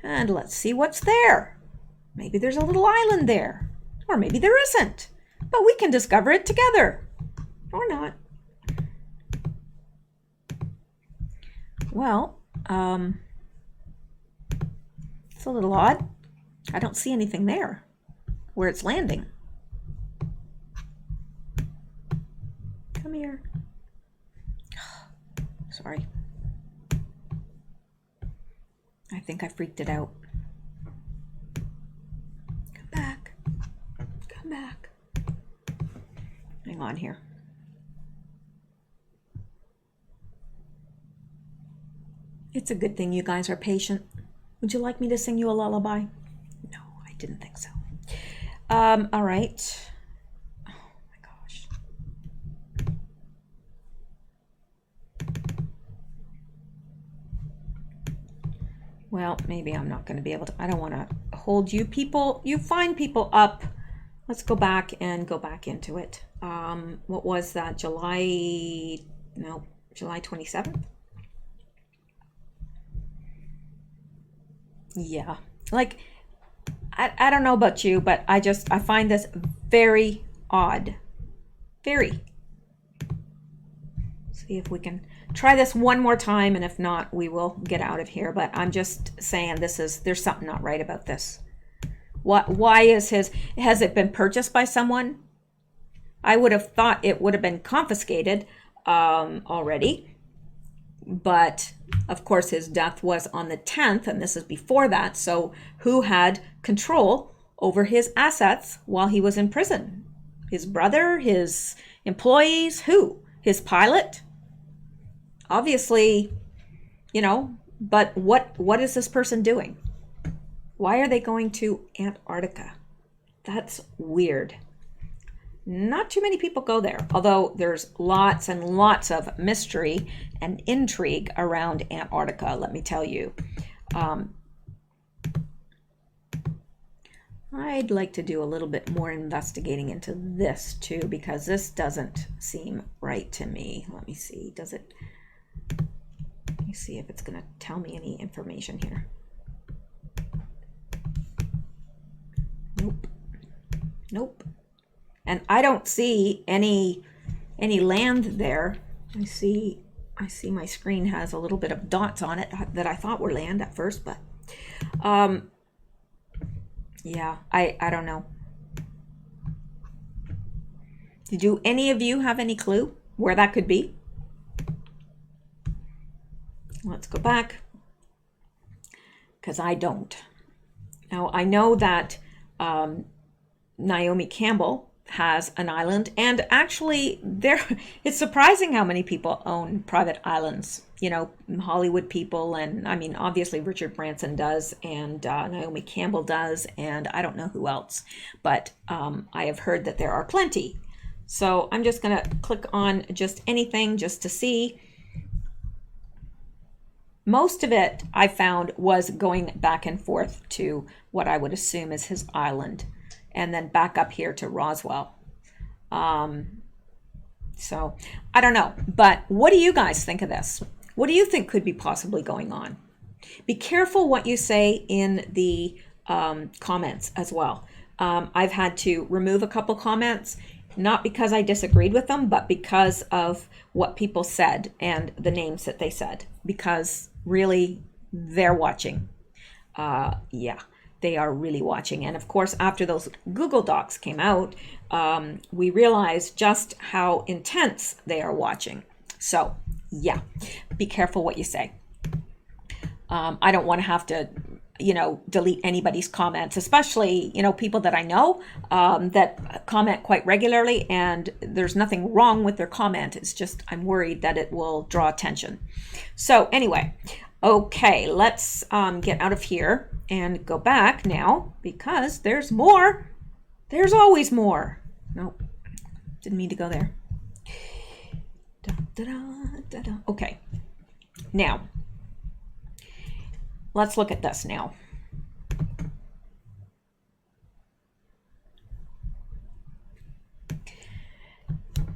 And let's see what's there. Maybe there's a little island there, or maybe there isn't, but we can discover it together, or not. Well, it's a little odd. I don't see anything there where it's landing. Come here. Sorry. I think I freaked it out. Come back. Come back. Hang on here. It's a good thing you guys are patient. Would you like me to sing you a lullaby? No, I didn't think so. All right. Oh my gosh. Well, maybe I'm not going to be able to. I don't want to hold you people. You find people up. Let's go back and go back into it. What was that? July 27th? Yeah, like, I don't know about you, but I find this very odd. Very. See if we can try this one more time, and if not, we will get out of here. But I'm just saying there's something not right about this. Why is has it been purchased by someone? I would have thought it would have been confiscated already. But of course, his death was on the 10th, and this is before that. So who had control over his assets while he was in prison? His brother, his employees, who? His pilot? Obviously, but what is this person doing? Why are they going to Antarctica? That's weird. Not too many people go there, although there's lots and lots of mystery and intrigue around Antarctica, let me tell you. I'd like to do a little bit more investigating into this too, because this doesn't seem right to me. Let me see, let me see if it's going to tell me any information here. Nope. And I don't see any land there. I see my screen has a little bit of dots on it that I thought were land at first, but yeah, I don't know. Do any of you have any clue where that could be? Let's go back, because I don't. Now, I know that Naomi Campbell has an island, and actually it's surprising how many people own private islands. Hollywood people, and I mean, obviously Richard Branson does, and Naomi Campbell does, and I don't know who else, but I have heard that there are plenty. So I'm just gonna click on just anything just to see. Most of it I found was going back and forth to what I would assume is his island, and then back up here to Roswell. So I don't know, but what do you guys think of this? What do you think could be possibly going on? Be careful what you say in the comments as well. I've had to remove a couple comments, not because I disagreed with them, but because of what people said and the names that they said, because really they're watching. Yeah. They are really watching. And of course, after those Google Docs came out, we realized just how intense they are watching. So yeah, be careful what you say. I don't want to have to delete anybody's comments, especially, people that I know that comment quite regularly, and there's nothing wrong with their comment. It's just I'm worried that it will draw attention. So anyway, okay, let's get out of here and go back now because there's more. There's always more. Nope, didn't mean to go there. Okay, now let's look at this now.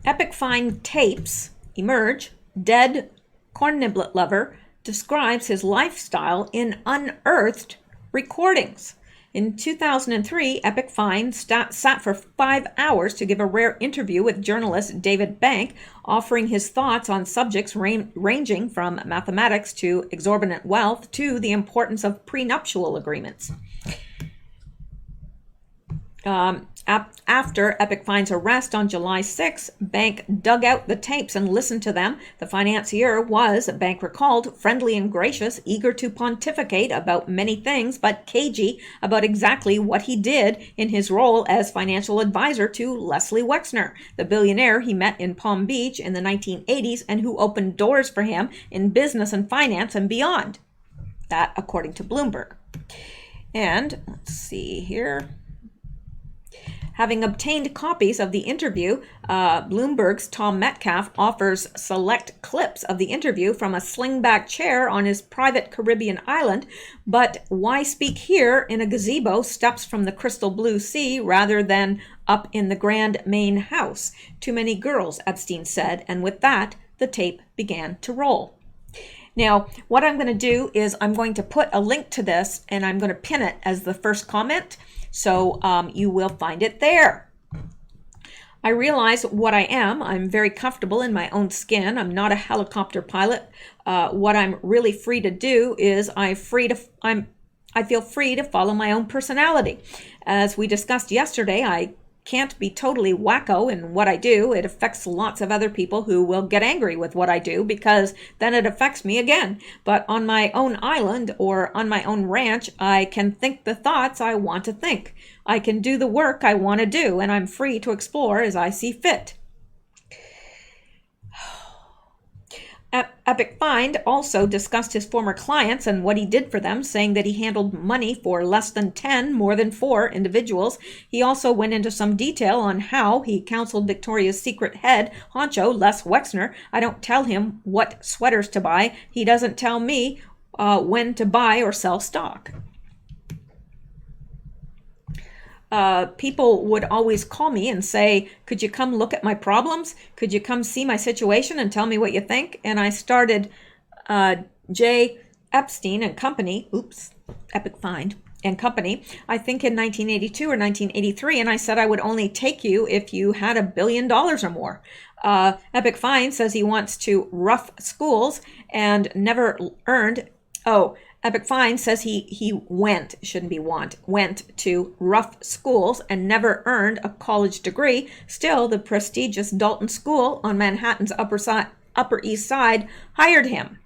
Epic Find tapes emerge. Dead corn niblet lover describes his lifestyle in unearthed recordings. In 2003, Epic Find sat for 5 hours to give a rare interview with journalist David Bank, offering his thoughts on subjects ranging from mathematics to exorbitant wealth to the importance of prenuptial agreements. After Epic Find's arrest on July 6, Bank dug out the tapes and listened to them. The financier was, Bank recalled, friendly and gracious, eager to pontificate about many things, but cagey about exactly what he did in his role as financial advisor to Leslie Wexner, the billionaire he met in Palm Beach in the 1980s and who opened doors for him in business and finance and beyond. That, according to Bloomberg. And let's see here. Having obtained copies of the interview, Bloomberg's Tom Metcalf offers select clips of the interview from a slingback chair on his private Caribbean island. But why speak here in a gazebo steps from the crystal blue sea rather than up in the grand main house? Too many girls, Epstein said, and with that, the tape began to roll. Now, what I'm going to do is I'm going to put a link to this and I'm going to pin it as the first comment. So you will find it there. I realize what I am. I'm very comfortable in my own skin. I'm not a helicopter pilot. What I'm really free to do is I feel free to follow my own personality. As we discussed yesterday, I can't be totally wacko in what I do. It affects lots of other people who will get angry with what I do because then it affects me again. But on my own island or on my own ranch, I can think the thoughts I want to think. I can do the work I want to do, and I'm free to explore as I see fit. Epic Find also discussed his former clients and what he did for them, saying that he handled money for less than 10, more than 4 individuals. He also went into some detail on how he counseled Victoria's Secret head honcho, Les Wexner. I don't tell him what sweaters to buy. He doesn't tell me when to buy or sell stock. People would always call me and say, could you come look at my problems? Could you come see my situation and tell me what you think? And I started J. Epstein and Company, Epic Find and Company, I think in 1982 or 1983, and I said I would only take you if you had $1 billion or more. Epic Find says he wants to rough schools and never earned, Epic Find says he went to rough schools and never earned a college degree. Still, the prestigious Dalton School on Manhattan's Upper East Side hired him.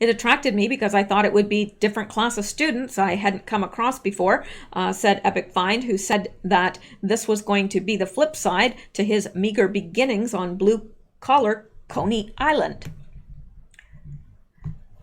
It attracted me because I thought it would be different class of students I hadn't come across before, said Epic Find, who said that this was going to be the flip side to his meager beginnings on blue-collar Coney Island.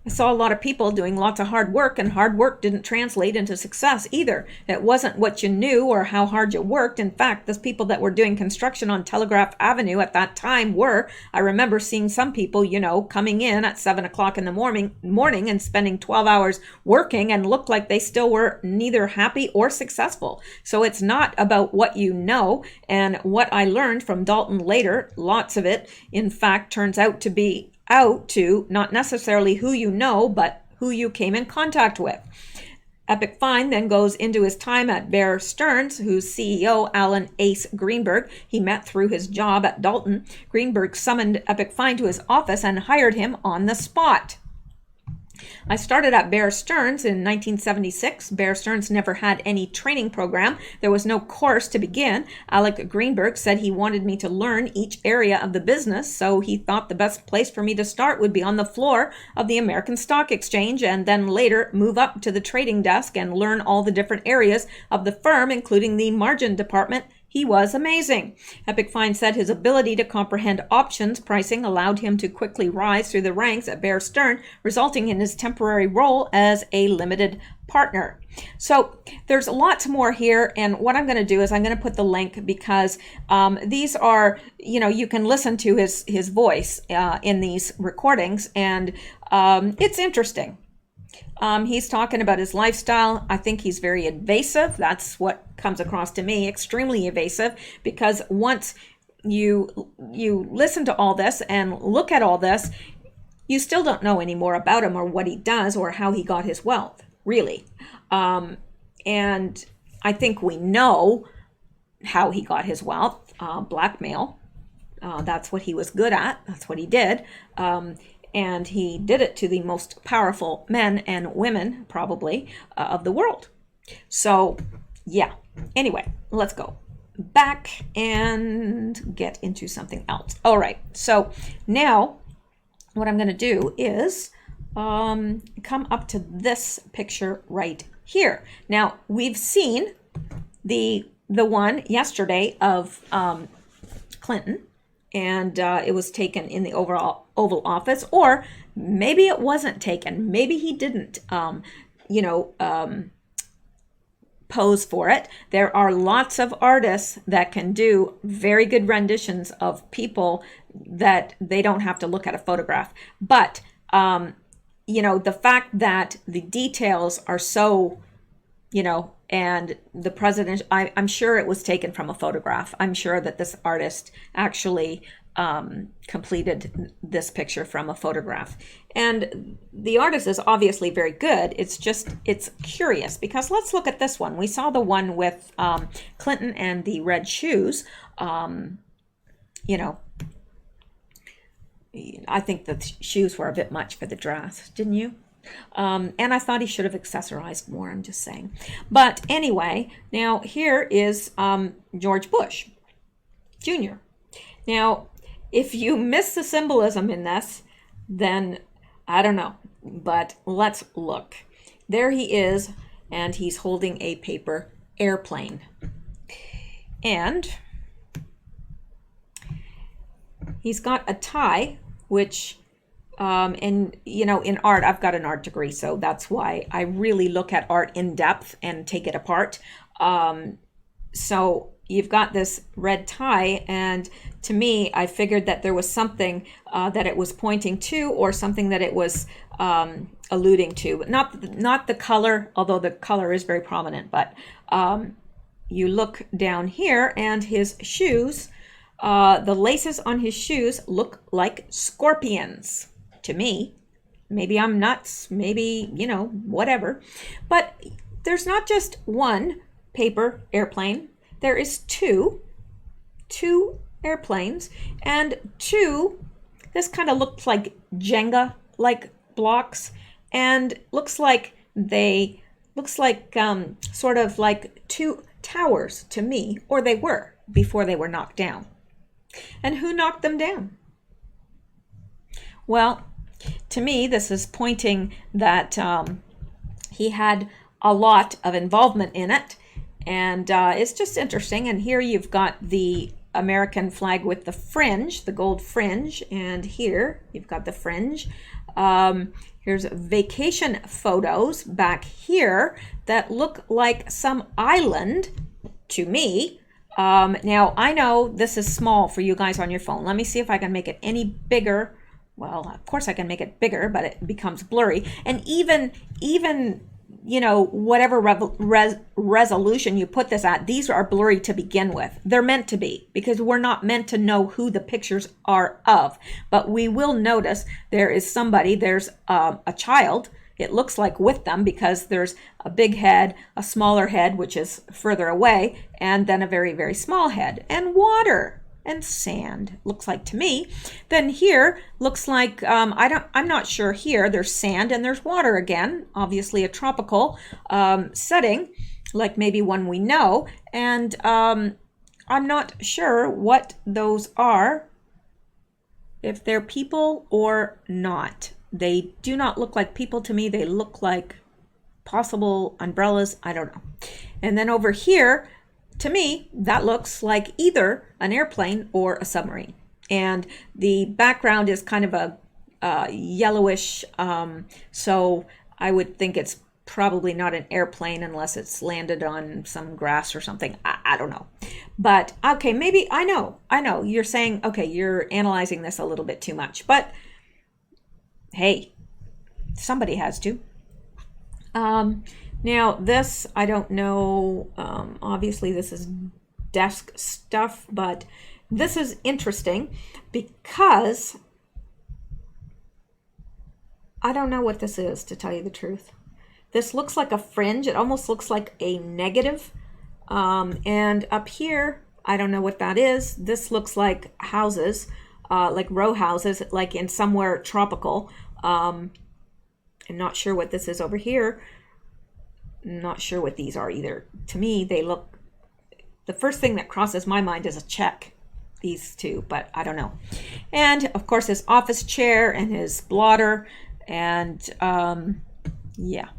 I saw a lot of people doing lots of hard work, and hard work didn't translate into success either. It wasn't what you knew or how hard you worked. In fact, the people that were doing construction on Telegraph Avenue at that time were, I remember seeing some people, coming in at 7 o'clock in the morning and spending 12 hours working and looked like they still were neither happy or successful. So it's not about what you know, and what I learned from Dalton later, lots of it, in fact, turns out to be not necessarily who you know, but who you came in contact with. Epic Find then goes into his time at Bear Stearns, whose CEO, Alan Ace Greenberg, he met through his job at Dalton. Greenberg summoned Epic Find to his office and hired him on the spot. I started at Bear Stearns in 1976. Bear Stearns never had any training program. There was no course to begin. Alec Greenberg said he wanted me to learn each area of the business, so he thought the best place for me to start would be on the floor of the American Stock Exchange, and then later move up to the trading desk and learn all the different areas of the firm, including the margin department. He was amazing. Epic Fine said his ability to comprehend options pricing allowed him to quickly rise through the ranks at Bear Stearns, resulting in his temporary role as a limited partner. So there's lots more here, and what I'm going to do is I'm going to put the link because these are, you can listen to his voice in these recordings, and it's interesting. He's talking about his lifestyle. I think he's very evasive. That's what comes across to me, extremely evasive, because once you listen to all this and look at all this, you still don't know any more about him or what he does or how he got his wealth, really. And I think we know how he got his wealth, blackmail. That's what he was good at. That's what he did. And he did it to the most powerful men and women, probably, of the world. So, yeah. Anyway, let's go back and get into something else. All right. So now what I'm going to do is come up to this picture right here. Now, we've seen the one yesterday of Clinton. And it was taken in the Oval Office, or maybe it wasn't taken. Maybe he didn't, pose for it. There are lots of artists that can do very good renditions of people that they don't have to look at a photograph. But, the fact that the details are so, and the president, I'm sure it was taken from a photograph. I'm sure that this artist actually completed this picture from a photograph. And the artist is obviously very good. It's curious because let's look at this one. We saw the one with Clinton and the red shoes. I think the shoes were a bit much for the dress, didn't you? And I thought he should have accessorized more, I'm just saying. But anyway, now here is George Bush Jr. Now, if you miss the symbolism in this, then I don't know. But let's look. There he is, and he's holding a paper airplane. And he's got a tie, which... in art, I've got an art degree, so that's why I really look at art in depth and take it apart. So you've got this red tie, and to me, I figured that there was something that it was pointing to, or something that it was alluding to. Not the color, although the color is very prominent, but you look down here, and his shoes, the laces on his shoes look like scorpions. To me. Maybe I'm nuts, maybe, whatever. But there's not just one paper airplane. There is two airplanes, and this kind of looks like Jenga-like blocks, and looks like sort of like two towers to me, or they were before they were knocked down. And who knocked them down? Well, to me, this is pointing that he had a lot of involvement in it, and it's just interesting. And here you've got the American flag with the fringe, the gold fringe, and here you've got the fringe. Here's vacation photos back here that look like some island to me. Now, I know this is small for you guys on your phone. Let me see if I can make it any bigger. Well, of course I can make it bigger, but it becomes blurry. And even whatever resolution you put this at, these are blurry to begin with. They're meant to be, because we're not meant to know who the pictures are of. But we will notice there's a child. It looks like with them, because there's a big head, a smaller head, which is further away, and then a very, very small head, and water. and sand, looks like to me. Then here looks like, I'm not sure here, there's sand and there's water again, obviously a tropical setting, like maybe one we know. And I'm not sure what those are, if they're people or not. They do not look like people to me. They look like possible umbrellas. I don't know. And then over here, to me, that looks like either an airplane or a submarine. And the background is kind of a yellowish, so I would think it's probably not an airplane unless it's landed on some grass or something. I don't know. But okay, maybe I know. You're saying, okay, you're analyzing this a little bit too much. But hey, somebody has to. Now this, I don't know, obviously this is desk stuff, but this is interesting because I don't know what this is, to tell you the truth. This looks like a fringe. It almost looks like a negative. And up here, I don't know what that is. This looks like houses, like row houses, like in somewhere tropical. I'm not sure what this is over here. Not sure what these are either. To me, they look, the first thing that crosses my mind is a check, these two, but I don't know. And of course his office chair and his blotter, and yeah.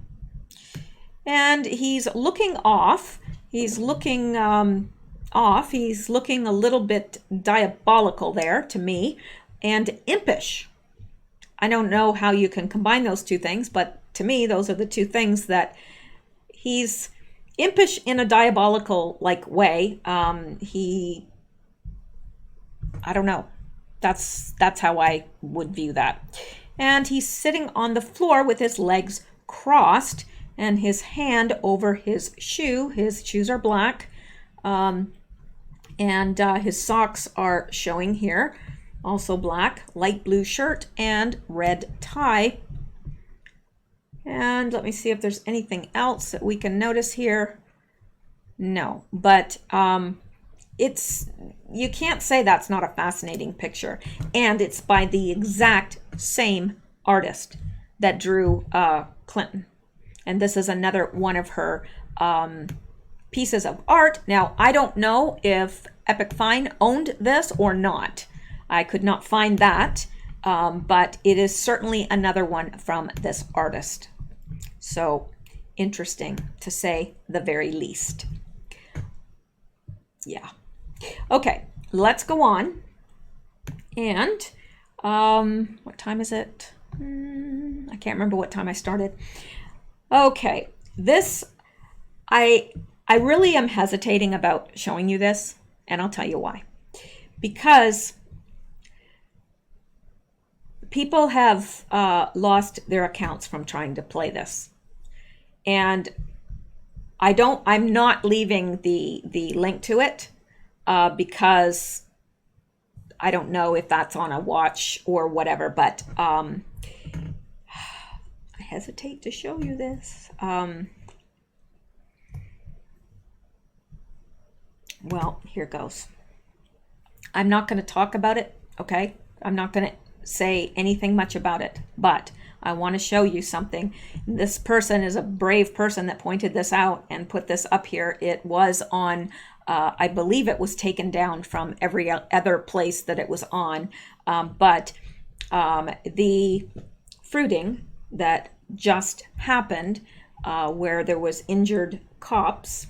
And he's looking off. He's looking off. He's looking a little bit diabolical there to me, and impish. I don't know how you can combine those two things, but to me, those are the two things that he's impish in a diabolical like way. I don't know. That's how I would view that. And he's sitting on the floor with his legs crossed and his hand over his shoe. His shoes are black. And his socks are showing here. Also black, light blue shirt, and red tie. And let me see if there's anything else that we can notice here. No, but you can't say that's not a fascinating picture. And it's by the exact same artist that drew Clinton. And this is another one of her pieces of art. Now, I don't know if Epic Fine owned this or not. I could not find that, but it is certainly another one from this artist. So interesting, to say the very least. Yeah. Okay, let's go on. And what time is it? I can't remember what time I started. Okay, this, I really am hesitating about showing you this, and I'll tell you why. Because people have lost their accounts from trying to play this. And I'm not leaving the link to it because I don't know if that's on a watch or whatever, but I hesitate to show you this. Well, here goes. I'm not going to talk about it, okay? I'm not going to say anything much about it, but I want to show you something. This person is a brave person that pointed this out and put this up here. It was on, I believe it was taken down from every other place that it was on, but the fruiting that just happened where there was injured cops,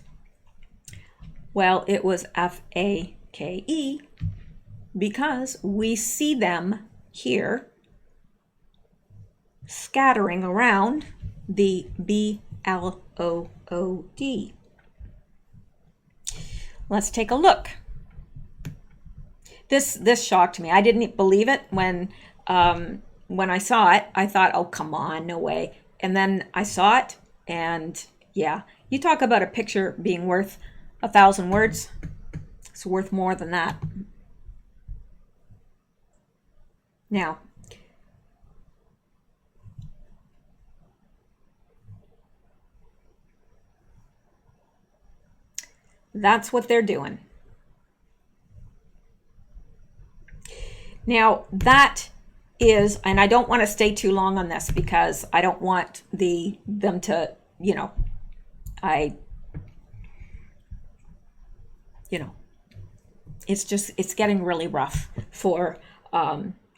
well, it was F-A-K-E, because we see them here scattering around the B-L-O-O-D. Let's take a look. This shocked me. I didn't believe it when I saw it. I thought, oh, come on, no way. And then I saw it, and yeah, you talk about a picture being worth 1,000 words. It's worth more than that. Now, that's what they're doing. Now that is, and I don't want to stay too long on this because I don't want them to, it's getting really rough for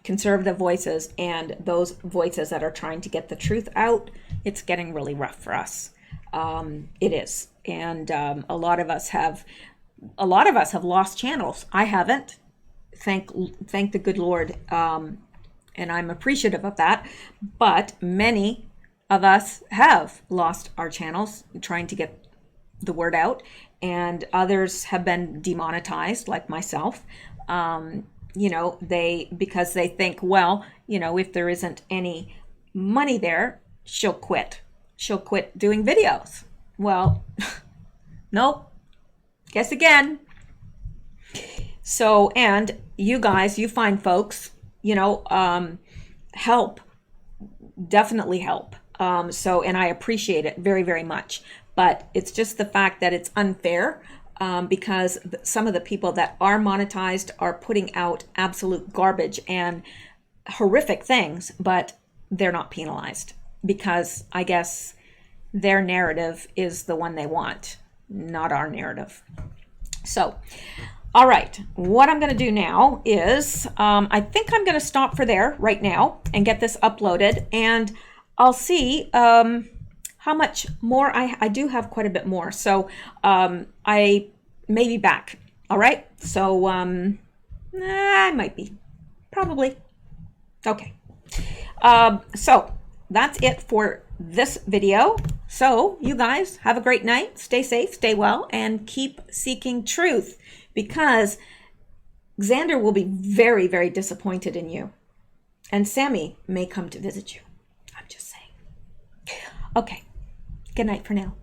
conservative voices and those voices that are trying to get the truth out. It's getting really rough for us. It is. And a lot of us have lost channels. I haven't. Thank the good Lord. And I'm appreciative of that. But many of us have lost our channels trying to get the word out, and others have been demonetized, like myself. Because they think, well, if there isn't any money there, she'll quit. She'll quit doing videos. Well, nope. Guess again. So, and you guys, you find folks, help, definitely help. And I appreciate it very, very much. But it's just the fact that it's unfair because some of the people that are monetized are putting out absolute garbage and horrific things, but they're not penalized because I guess their narrative is the one they want, not our narrative. So, all right, what I'm going to do now is I think I'm going to stop for there right now and get this uploaded, and I'll see how much more I do have quite a bit more. So I may be back. All right. So I might be, probably. Okay. So that's it for this video. So you guys have a great night. Stay safe, stay well, and keep seeking truth, because Xander will be very, very disappointed in you. And Sammy may come to visit you. I'm just saying. Okay. Good night for now.